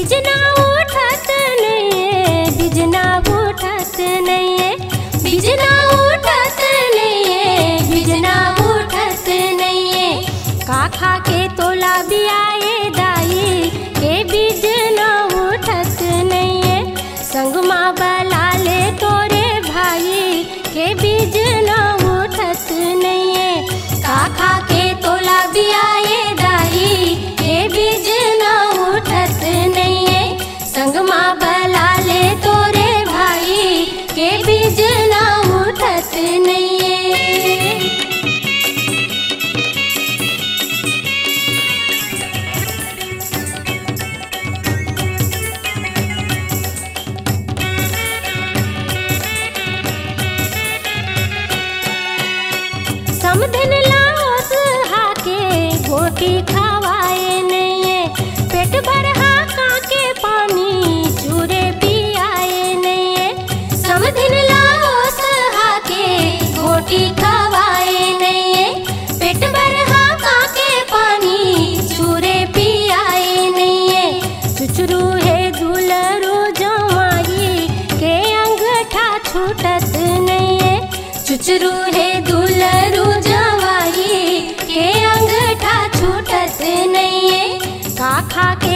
बिजना उठत नहीं, बिजना उठत नहीं, बिजना उठत नहीं, बिजना उठत नहीं। का खा के तोला बियाए दाई के बिजना उठत नहीं। संगमा बला ले तोरे भाई के बिजना उठत नहीं। का खा के तोला बियाए दाई के बिजना उठत नहीं। संगमा बला ले तोरे भाई के बिजना उठत नहीं। समधन लाओस हाके गोटी खावाए नहीं। पेट भर हाका के पानी चूरे पियाए नहीं। समधन लाओस हाके गोटी खावाए नहीं। पेट भर हाका के पानी चूरे पियाए नहीं। चुचरू है दुलरू जमाई के अंगठा छूटत नहीं। चुचरू है दुलरू जवाई के अंगठा छूटत नहीं। का खा के